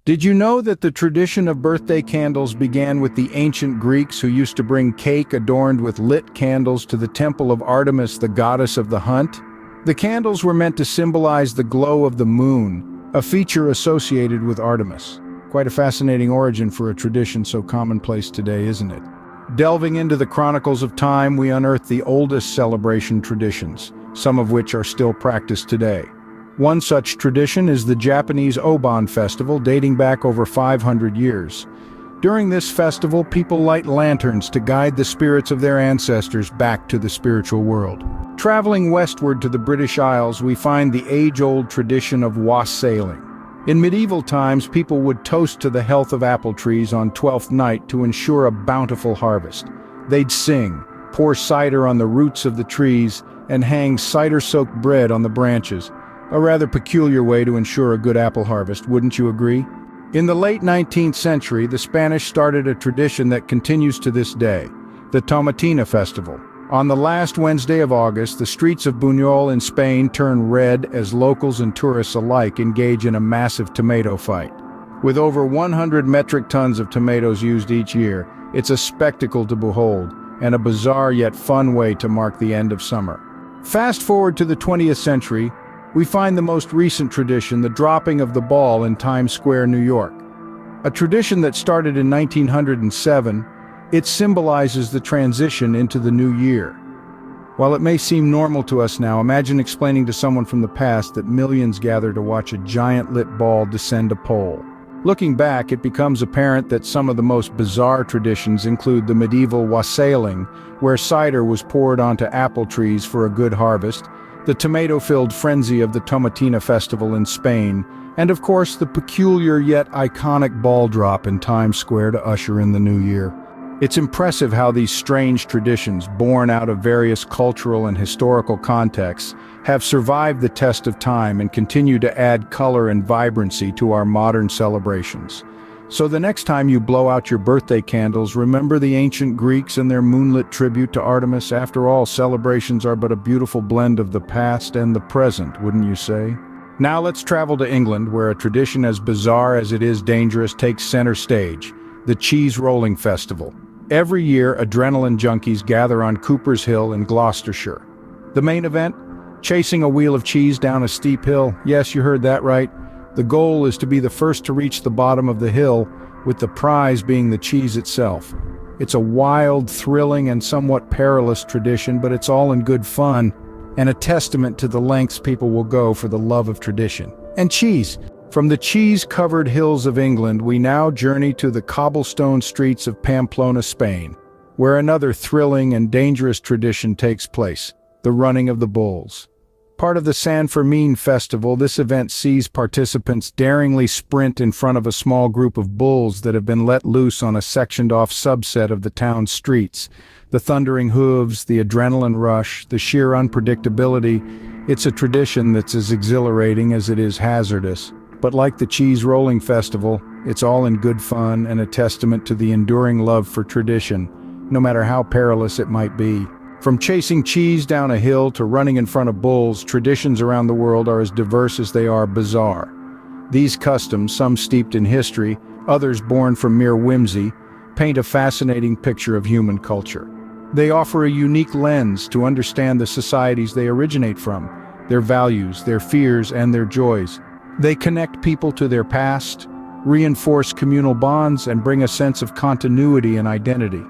Did you know that the tradition of birthday candles began with the ancient Greeks who used to bring cake adorned with lit candles to the temple of Artemis, the goddess of the hunt? The candles were meant to symbolize the glow of the moon, a feature associated with Artemis. Quite a fascinating origin for a tradition so commonplace today, isn't it? Delving into the chronicles of time, we unearth the oldest celebration traditions, some of which are still practiced today. One such tradition is the Japanese Obon festival, dating back over 500 years. During this festival, people light lanterns to guide the spirits of their ancestors back to the spiritual world. Traveling westward to the British Isles, we find the age-old tradition of wassailing. In medieval times, people would toast to the health of apple trees on Twelfth Night to ensure a bountiful harvest. They'd sing, pour cider on the roots of the trees, and hang cider-soaked bread on the branches. A rather peculiar way to ensure a good apple harvest, wouldn't you agree? In the late 19th century, the Spanish started a tradition that continues to this day, the Tomatina Festival. On the last Wednesday of August, the streets of Buñol in Spain turn red as locals and tourists alike engage in a massive tomato fight. With over 100 metric tons of tomatoes used each year, it's a spectacle to behold, and a bizarre yet fun way to mark the end of summer. Fast forward to the 20th century, we find the most recent tradition, the dropping of the ball in Times Square, New York. A tradition that started in 1907, it symbolizes the transition into the new year. While it may seem normal to us now, imagine explaining to someone from the past that millions gather to watch a giant lit ball descend a pole. Looking back, it becomes apparent that some of the most bizarre traditions include the medieval wassailing, where cider was poured onto apple trees for a good harvest, the tomato-filled frenzy of the Tomatina Festival in Spain, and of course the peculiar yet iconic ball drop in Times Square to usher in the new year. It's impressive how these strange traditions, born out of various cultural and historical contexts, have survived the test of time and continue to add color and vibrancy to our modern celebrations. So the next time you blow out your birthday candles, remember the ancient Greeks and their moonlit tribute to Artemis. After all, celebrations are but a beautiful blend of the past and the present, wouldn't you say? Now let's travel to England, where a tradition as bizarre as it is dangerous takes center stage, the Cheese Rolling Festival. Every year, adrenaline junkies gather on Cooper's Hill in Gloucestershire. The main event? Chasing a wheel of cheese down a steep hill. Yes, you heard that right. The goal is to be the first to reach the bottom of the hill, with the prize being the cheese itself. It's a wild, thrilling, and somewhat perilous tradition, but it's all in good fun, and a testament to the lengths people will go for the love of tradition. And cheese. From the cheese-covered hills of England, we now journey to the cobblestone streets of Pamplona, Spain, where another thrilling and dangerous tradition takes place, the running of the bulls. Part of the San Fermin festival, this event sees participants daringly sprint in front of a small group of bulls that have been let loose on a sectioned-off subset of the town's streets. The thundering hooves, the adrenaline rush, the sheer unpredictability, it's a tradition that's as exhilarating as it is hazardous. But like the Cheese Rolling Festival, it's all in good fun and a testament to the enduring love for tradition, no matter how perilous it might be. From chasing cheese down a hill to running in front of bulls, traditions around the world are as diverse as they are bizarre. These customs, some steeped in history, others born from mere whimsy, paint a fascinating picture of human culture. They offer a unique lens to understand the societies they originate from, their values, their fears, and their joys. They connect people to their past, reinforce communal bonds, and bring a sense of continuity and identity.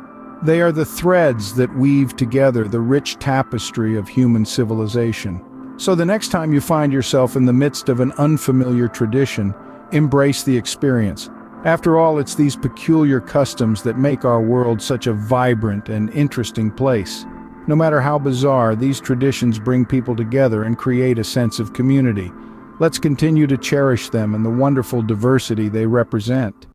They are the threads that weave together the rich tapestry of human civilization. So the next time you find yourself in the midst of an unfamiliar tradition, embrace the experience. After all, it's these peculiar customs that make our world such a vibrant and interesting place. No matter how bizarre, these traditions bring people together and create a sense of community. Let's continue to cherish them and the wonderful diversity they represent.